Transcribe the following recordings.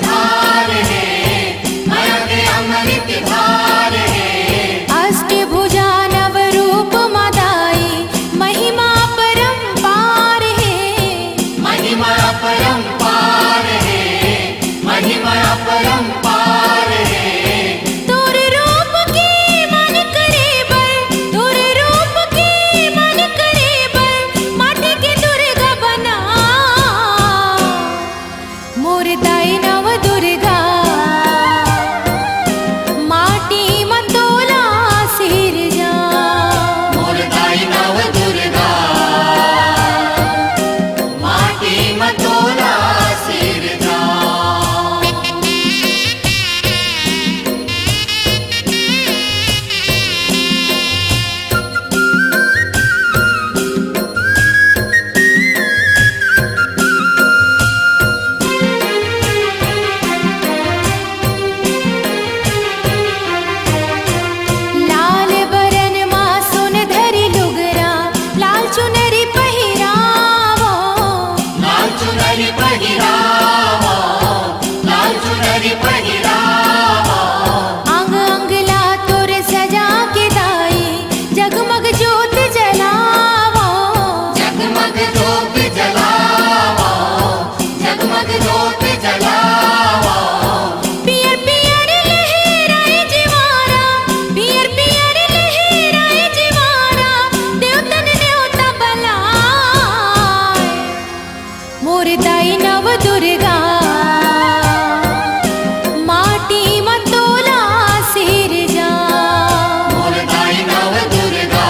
धार है, माया के अमृत धार है। अष्टभुजा नव रूप मदाई महिमा परंपार है, महिमा परंपार है, महिमा परंपार है। तुर रूप की मन करे बर, तुर रूप की मन करे बर, माटी की दुर्गा बना मोर दाई नव दुर्गा। माटी मतोला सिर जा, मोर दाई नव दुर्गा, माटी मतोला सिर जा। लाल बरन मा सुन धरी लुगरा, लाल चुनरी पहिरावो, लाल चुनरी पहिरावो, लाल चुनरी पहिरावो। अंग अंग ला तुर सजा के दाई, जगमग ज्योत जलावो, जगमग ज्योत जलावो, जगमग ज्योत जलावो। पियर पियर लहराए जिवारा, पियर पियर लहराए जिवारा, देवतन न्योता बलाए मोर दाई नव दुर्गा। माटी मतोला सिर जा, मोर दाई नव दुर्गा,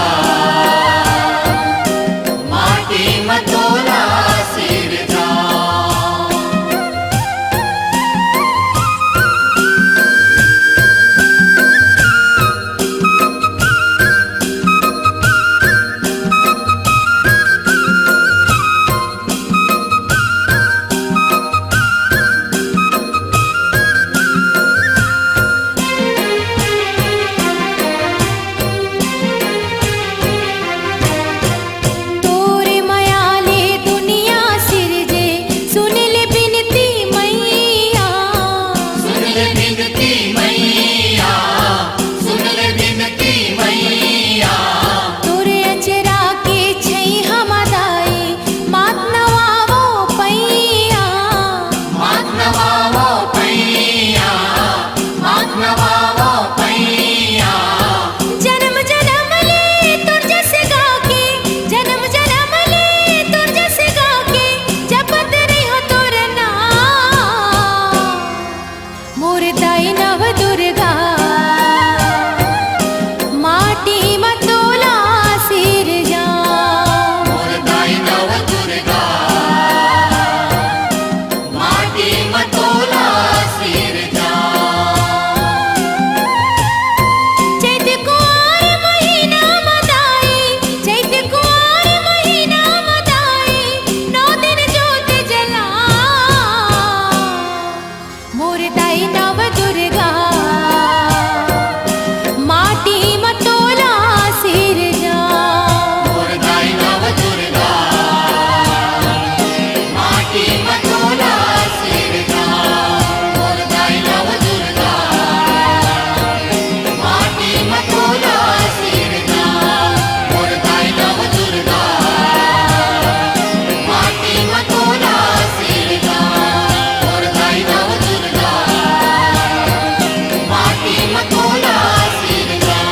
माटी मतोला सिर जा। तोरे मयाले दुनिया सिरजे, सुन ले बिनती मैया। सुन ले बिनती मैया, सुन ले बिनती मैया। तोरे अचरा के छै हमदाई, मात नवावो पैया। मात नवावो पैया, मात नवावो पैया। जन्म जन्म ले तुर जस गाके, जन्म जन्म ले तुर जस गाके, जपत रही हो तोर नाम मोर दाई नव दुर्गा। माटी मतोला सिर जा, मोर दाई नव दुर्गा, माटी मतोला सिर जा। चैत कुआर महीना मदाई, चैत कुआर महीना मदाई, 9 दिन ज्योत जला मोर दाई नव दुर्गा। माटी मतोला सिर जा, मोर दाई नव दुर्गा, माटी मतोला सिर जा। मोर दाई नव दुर्गा, माटी मतोला सिर जा। मोर दाई नव दुर्गा, माटी मतोला सिर जा। मोर दाई नव दुर्गा, माटी मतोला सिर जा।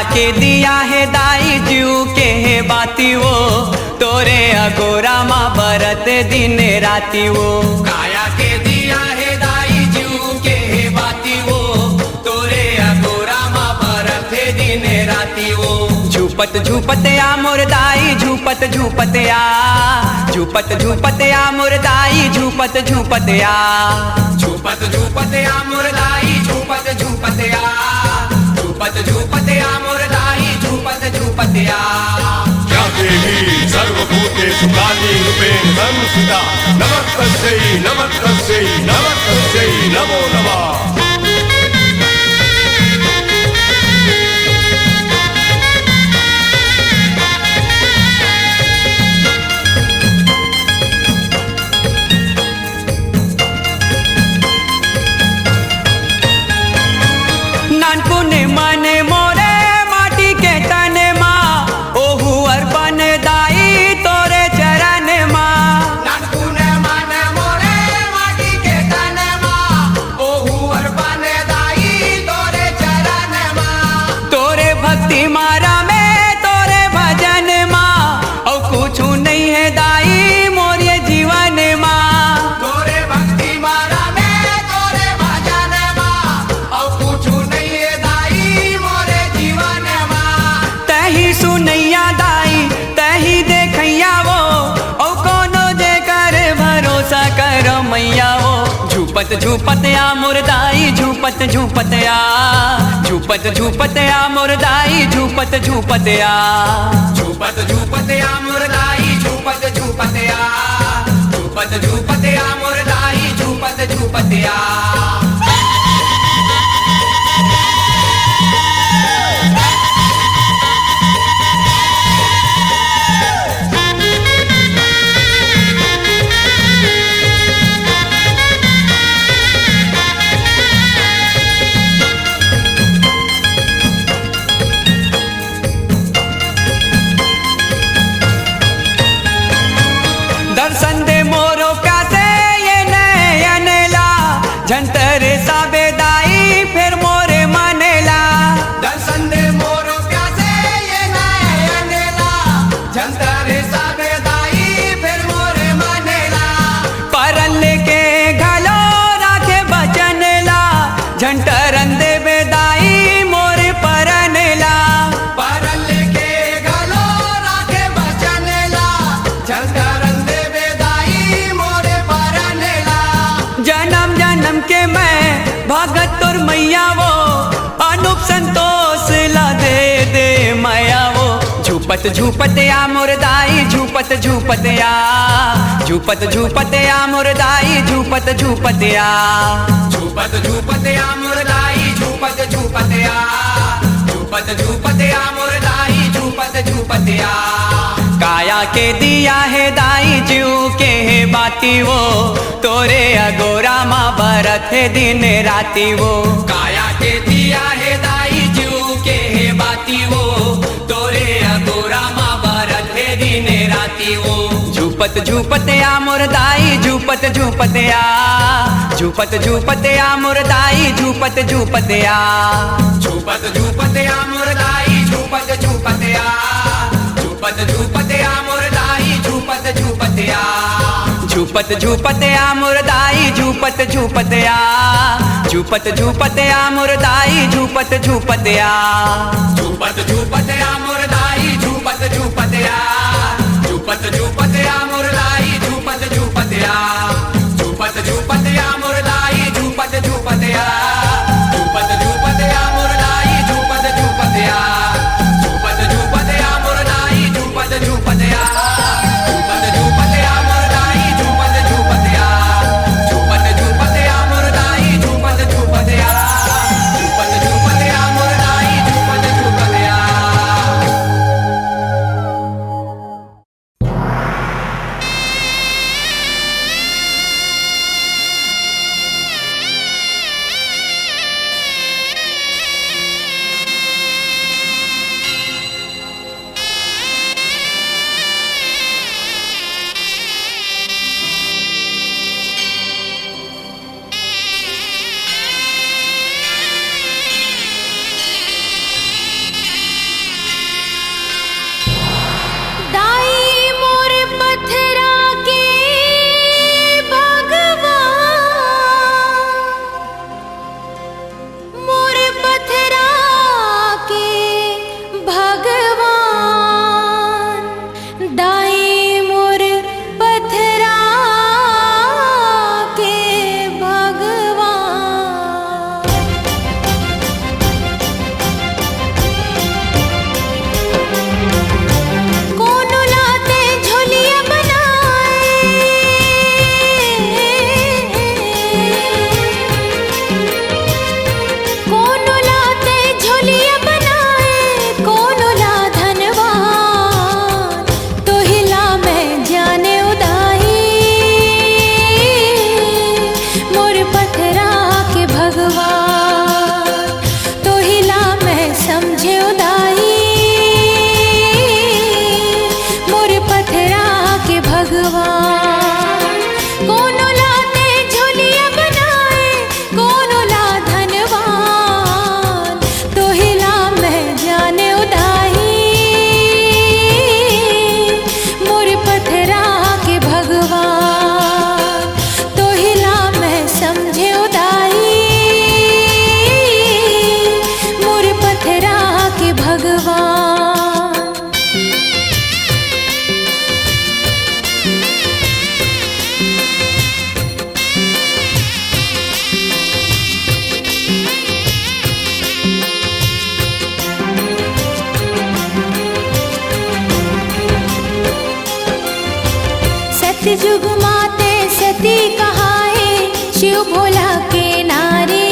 के दिया है दाई जीव के है बाती वो तोरे अगोरा माँ बरत दिन राती वो काया के दिया है दाई जीव के है बाती वो तोरे अगोरा माँ बरत दिन राती वो झूपत झूपत आ मुरदाई झूपत झूपत आ झूपत झूपत आ मुरदाई झूपत झूपत आ झूपत झूपत आ मुरदाई झूपत झूपत आ झूपत झूपत आ मुरदाई झूपत झूपत आ या देवी सर्वभूतेषु कालीरूपेण संस्थिता नमस्तस्यै नमस्तस्यै नमस्तस्यै नमो नमः। नानपुने मने मोरे माटी के तने माँ ओहु अर्पण दाई तोरे चरण माँ नानपुने माने मोरे माटी के तने माँ ओहु अर्पण दाई तोरे चरण माँ तोरे भक्ति मारा में तोरे भजन माँ और कुछ नहीं है दाई मोरे जीवन माँ तोरे भक्ति मारा में तोरे भजन माँ और कुछ नहीं है दाई मोरे जीवन माँ तही सुनैया दाई तही देखैया वो और कोनो जे कर भरोसा कर मैया वो झूपत झूपत आ मुरदाई झूपत झूपत आ झूपत झूपत आ मुरदाई झूपत झूपत आ झूपत झूपत आ मुरदाई झूपत झूपत आ झूपत झूपत आ मुरदाई झूपत झूपत आ दर्शन दे मोरो प्यासे ये नयनला झंटर साबेदाई फिर मोरे मनेला दर्शन दे मोरो प्यासे ये नयनेला झंतर साबेदाई फिर मोरे मनेला परन लेके घलो राखे बचनला झंटरन दे बेदाई मोरे परनेला परल के गलो राखे बचनेला झंडरन दे बेदाई मोरे परनेला जन्म जन्म के मैं भगत तोर मैया वो अनूप संतोष ला दे मैया वो झूपत झूपत आ मुरदाई झूपत झूपत आ झूपत झूपत आ मुरदाई झूपत झूपत आ झूपत झूपत आ मुरदाई झूपत झूपत आ झूपत झूपत आ मुरदाई झूपत झूपत आ काया के दिया है दाई जीव के है बाती वो तोरे अगोरा माँ बरत है दिन राती वो काया के दिया है दाई जीव के है बाती वो तोरे अगोरा माँ बरत है दिन राती वो झूपत झूपत आ मुरदाई झूपत झूपत आ झूपत झूपत आ मुरदाई झूपत झूपत आ झूपत झूपत आ मुरदाई झूपत झूपत आ झूपत झूपत आ मुरदाई झूपत झूपत आ झूपत झूपत आ मुरदाई झूपत झूपत आ झूपत झूपत आ मुरदाई झूपत झूपत आ झूपत झूपत आ मुरदाई झूपत झूपत आ झूपत झूपत आ मुरदाई झूपत झूपत आ झूपत झूपत आ मुरदाई झूपत झूपत आ झूपत झूपत आ मुरदाई झूपत झूपत आ झूपत झूपत आ मुरदाई झूपत झूपत आ झूपत झूपत आ मुरदाई झूपत झूपत आ झूपत झूपत आ मुरदाई झूपत झूपत आ झूपत झूपत आ मुरदाई झूपत झूपत आ माते सती कहाए शिव भोला के नारी,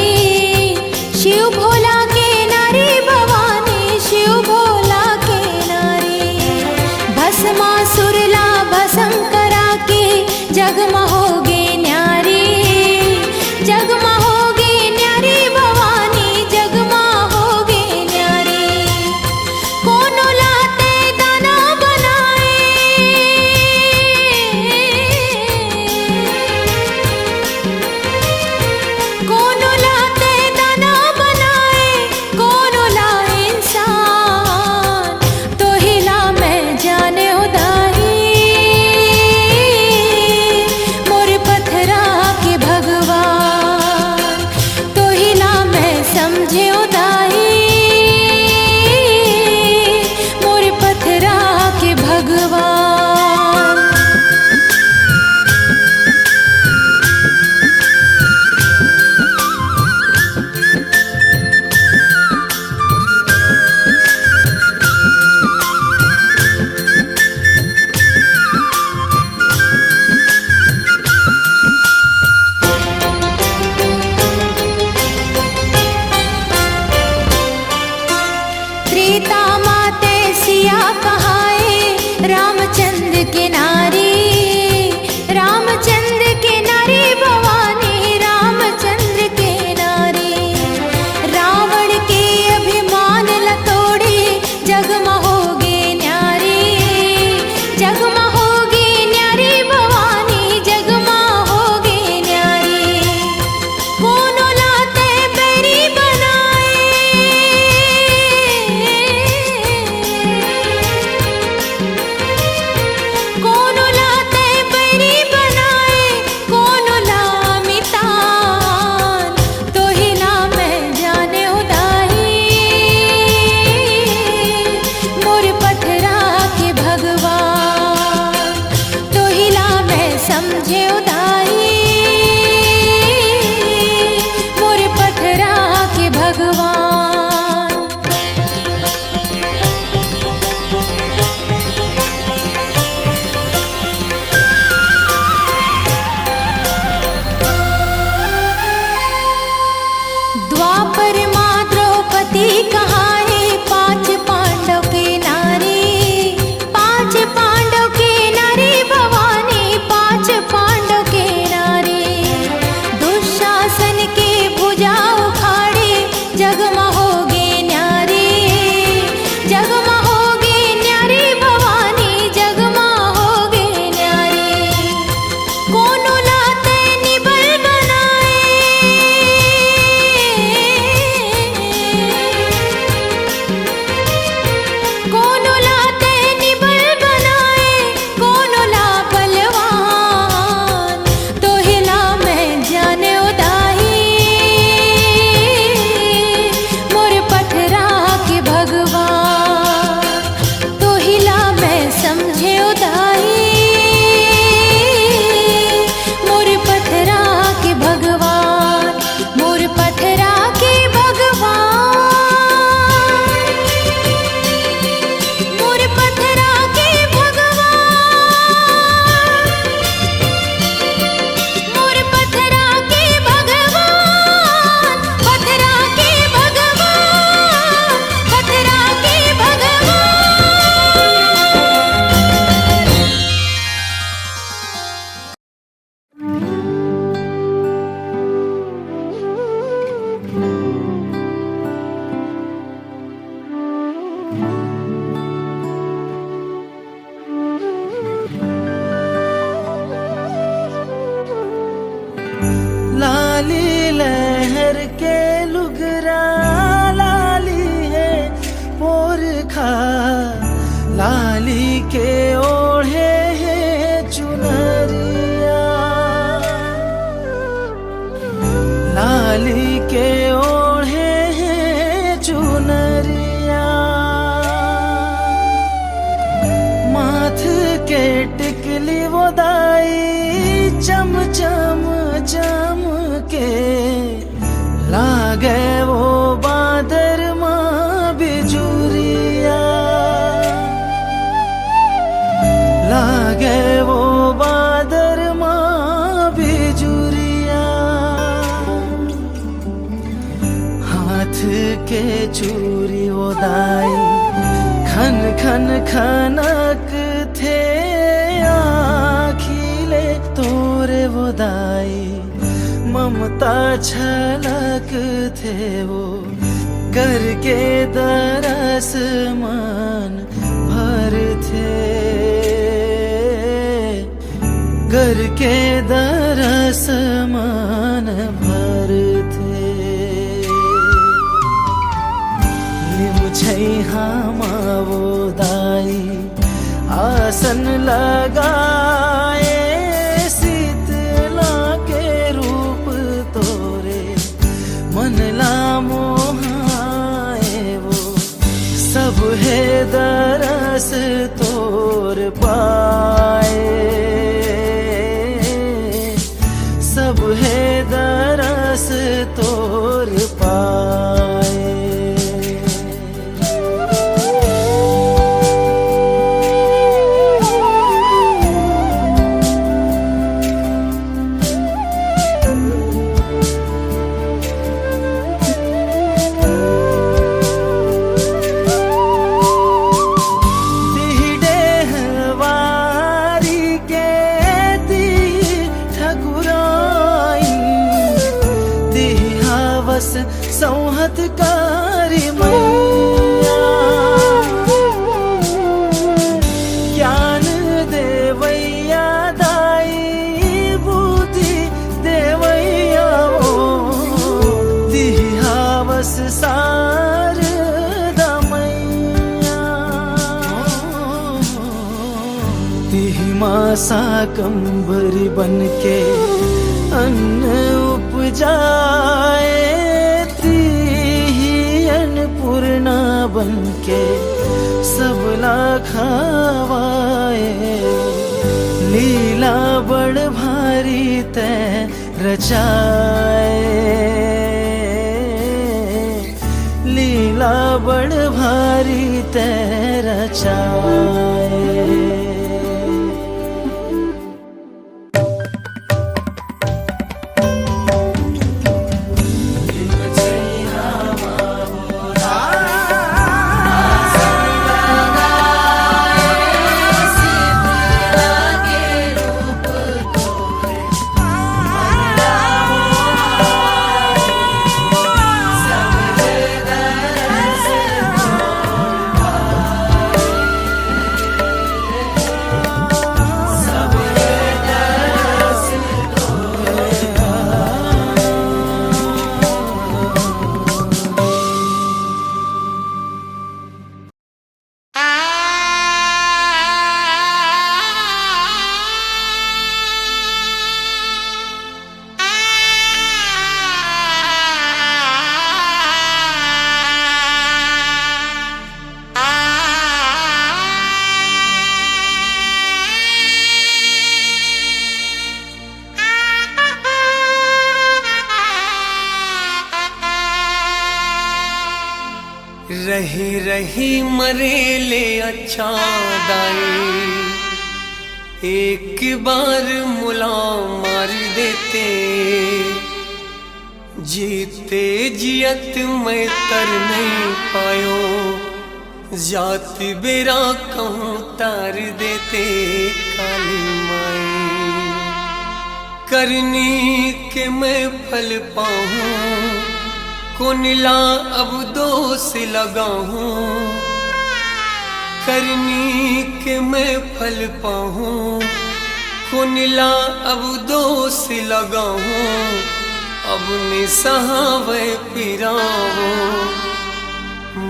शिव भोला के नारी भवानी, शिव भोला के नारी। भस्मासुर ला भस्म करा के जगमहोगे न्यारी, जगमहोगे न्यारी भवानी, जगमहोगे न्यारी। कोनो लाते दाना बनाए, कोनो लाते दाना बनाए, कोनो ला इंसान, तो हिला मैं जाने उदाई। मोर पत्थरा के भगवान, तो हिला मैं समझे उदाई। मोर पत्थरा के भगवान। त्रेता माते सिया कहाए रामचंद्र के नारी, रामचंद्र के नारी भवानी, रामचंद्र के नारी। रावण के अभिमान ल तोड़े जगमहोगे न्यारी, जगमहोगे न्यारी भवानी, जगमहोगे न्यारी। कोनो लाते बैरी बनाए, कोनो लाते बैरी बनाए, कोनो ला मितान, तो हिला मैं जाने उदाई। मोर पत्थरा के भगवान, तो हिला मैं समझे उदाई। मोर पत्थरा के भगवान। द्वापर माँ द्रौपदी कहाए पांच पांडव के नारी, पांच पांडव के नारी भवानी, पांच पांडव के नारी। दुशासन के भुजा उखाड़े जगमहोगे न्यारी, जगमहोगे न्यारी भवानी, जगमहोगे न्यारी। कोनो लाते निबल बनाए, कोनो लाते निबल बनाए, कोनो ला बलवान, तो हिला मैं जाने उदाई। मोर पत्थरा के भगवान, तो हिला मैं समझे उदाई। मोर पत्थरा के भगवान, मोर पत्थरा के भगवान, मोर पत्थरा के भगवान, मोर पत्थरा के भगवान, पत्थरा के भगवान, पत्थरा के भगवान। लाली लहर के लुगरा लाली है पोरखा, लाली के ओढ़े है चुनरिया, लाली के ओढ़े है चुनरिया। माथ के टिकली वो दाई चम चम चम के लागे वो बादर माँ बिजुरिया, लागे वो बादर के चूरी वो दाई खन खन खनक थे आखिले तोरे वो दाई ममता छलक थे वो करके दरस मन भर थे करके दरस मन भर थे मुझे वो दाई आसन लगाए शीतला के रूप तोरे मन ला मोहाए वो सब है दरस तोर पाए सब है दरस तोर पाए सौहतकारी मैया ज्ञान देवैया दाई बुद्धि देवैया ओ दिहावस शारदा मैया तिहिमा शाकंभरी बन के अन्न उपजाए पूर्णा बन के सबला खावाए लीला बड़ भारी तै रचाए लीला बड़ भारी तै रचाए रही रही मरेले अच्छा दाई एक बार मुला मार देते जीते जियत मैं तर नहीं पायो जात बेरा कहूँ तार देते काली माई करनी के मैं फल पाऊँ कुनला अब दोष लगाऊं करनी के मैं फल पाऊं कुनला अब दोष लगाऊं अब निसहावे पिरावो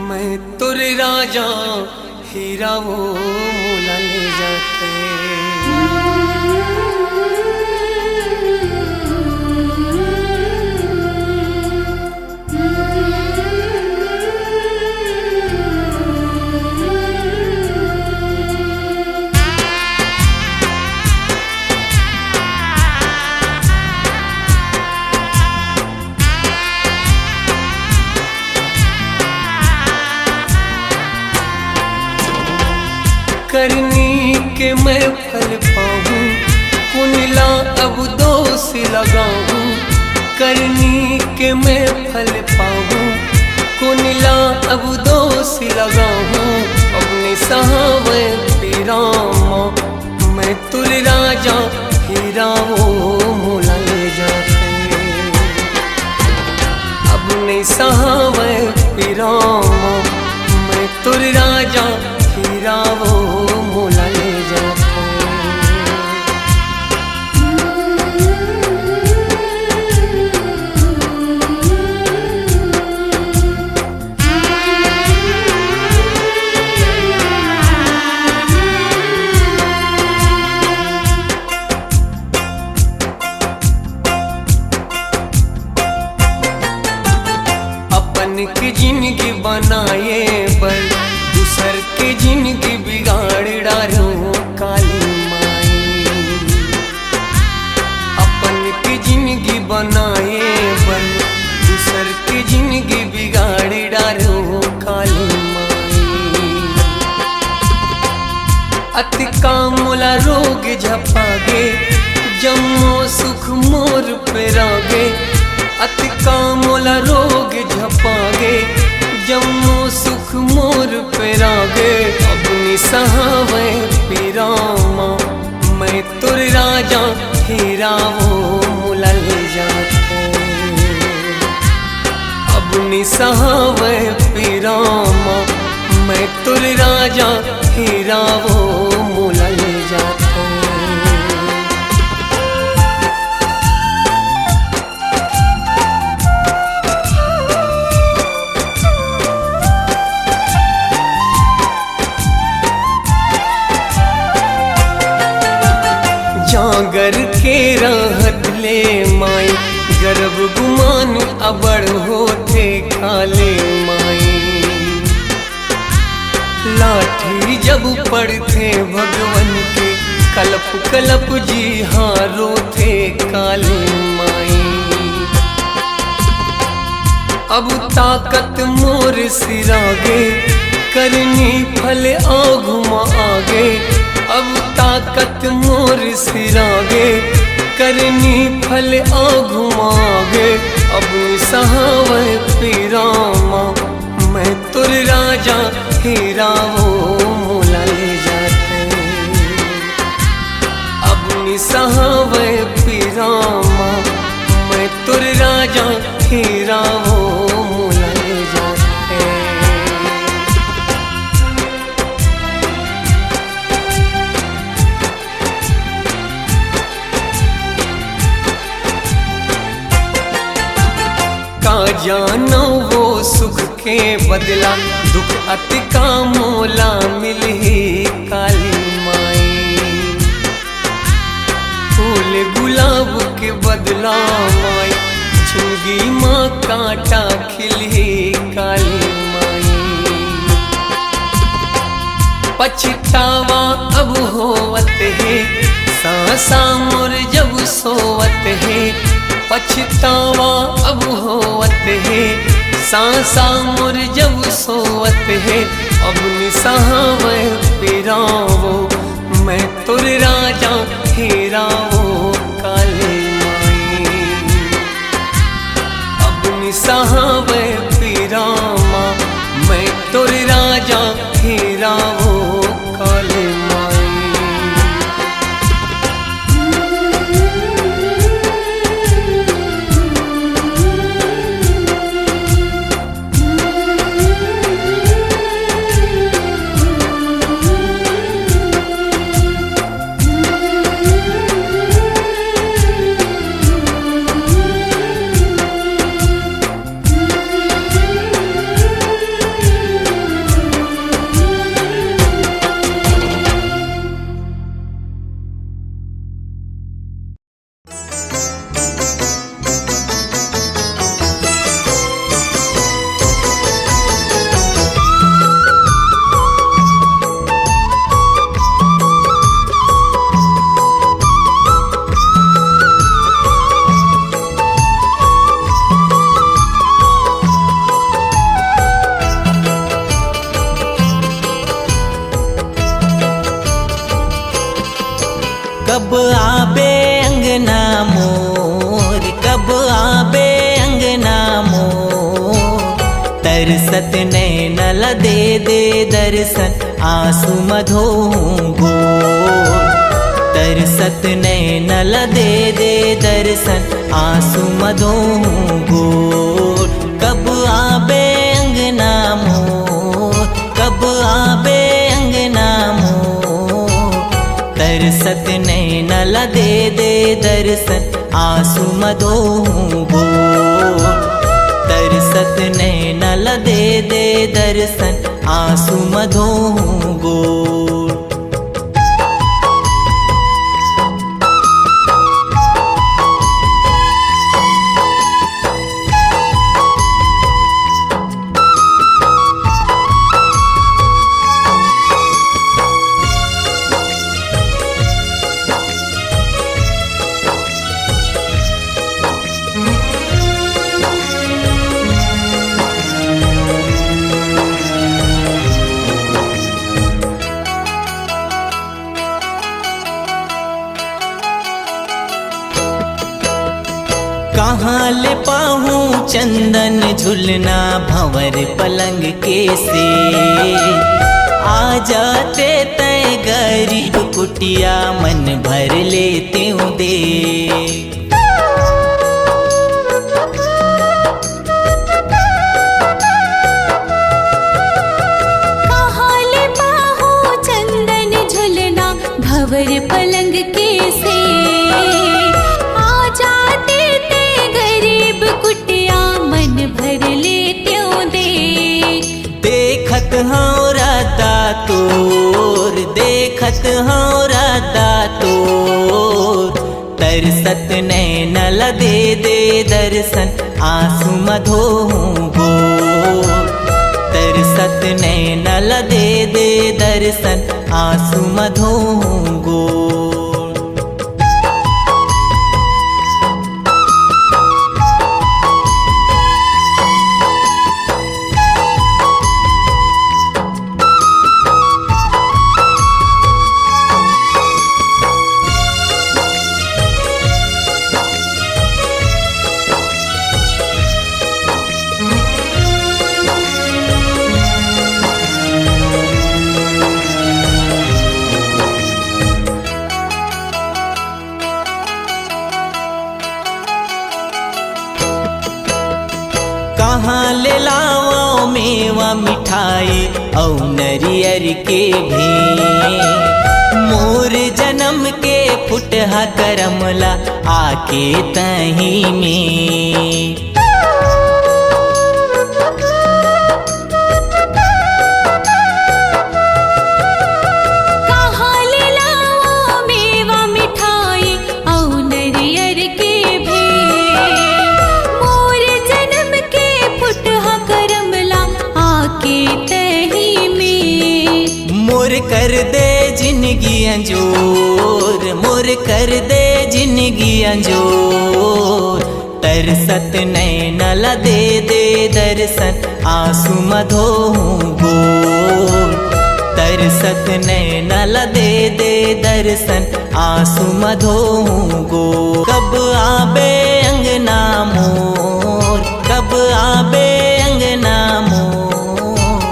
मैं तुर राजा हीरा वो मोला ले जाते करनी के मैं फल पाऊं कुनला अब दोष लगाऊं करनी के मैं फल पाऊं कुनला अब दोष लगाऊं अपने सहावे पीरा माँ मैं तुर राजा हीरा वो मोला ले जाते अपने सहावे पीरा माँ मैं तुर राजा हीरा वो मोला ले जाते। की जिंदगी बनाए बर दूसर की जिंदगी बिगाड़ डालो काली माई अपन की जिंदगी बनाए बर दूसर की जिंदगी बिगाड़ डालो काली माई अति कामुला रोग झपागे जम्मो सुख मोर पे रागे अति कामुला रोग झपागे जम्मो सुख मोर पे रागे अपनी सहावे पीरा माँ मैं तुर राजा हीरा वो मोला ले जाते अपनी सहावे पीरा माँ मैं तुर राजा हीरा वो मोला ले जाते। जागर के रहत ले माई गर्भ गुमान अबड़ होते काले माई लाठी जब पड़ते भगवन के कलप कलप जी हारो थे काले माई अब ताकत मोर सिरागे करनी फल आघुमा आगे अब ताकत मोर सिरागे करनी फल आघुमागे अपनी सहावे पीरा माँ मैं तुर राजा हीरा वो मोला ले जाते अपनी सहावे पीरा माँ मैं तुर राजा हीरा वो मोला ले जाते। का जानो वो सुख के बदला दुख अति का मोला मिले काली माई फूल गुलाब के बदला माई जिंदगी माँ कांटा खिले काली माई पछतावा अब होवत है सांसा मोर जब सोवत है पछतावा अब होवत है सांसा मोर जब सोवत है अपनी सहावे पीरा वो मैं तुर राजा हीरा वो काली माई अपनी सहावे पीरा माँ मैं तुर राजा हीरा वो काली माई। दे दे दर्शन आंसू मधो गोर। तरसत नैन दे दे दर्शन आंसू मधो गोर। कब आबे अंगना मोर, कब आबे अंगना मोर। तरसत नैन दे दे दर्शन आंसू मधो गोर। तरसत नैन दे दे दर्शन आंसू मधो गोर। कहाँ ले पाहूँ चंदन झुलना भंवर पलंग के से। आ जाते तय गरीब कुटिया मन भर लेते हूँ दे। कहाँ ले पाहूँ चंदन झुलना भंवर पलंग के से। आ जाते कुटिया मन भर लेते दे। देखत हाँ राता तोर, देखत हाँ राता तोर। तरसत नैन दे दे दर्शन आंसू मधो गोर। तरसत नैन दे दे दर्शन आंसू मधो गोर। कहाँ ले लाओ मेवा मिठाई औ नरियर के भी। मोर जन्म के फुटहा करमला आके तही में। कहाँ ले लाओ मेवा मिठाई औ नरियर के भी। मोर जन्म के फुटहा करमला आके तही में। मोर कर दे जिंदगी अंजोर, मोर कर दे जिंदगी अंजोर। तरसत नैन दे दे दर्शन आंसू मधो गोर। तरसत नैन दे दे दर्शन आंसू मधो गोर। कब आबे अंगना मोर, कब आबे अंगना मोर।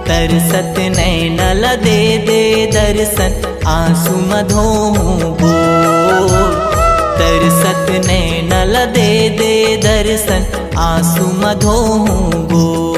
तरसत नैन दे दे दर्शन आंसू मधो गोर। तरसत नैन दे दे दर्शन आंसू मधो गोर।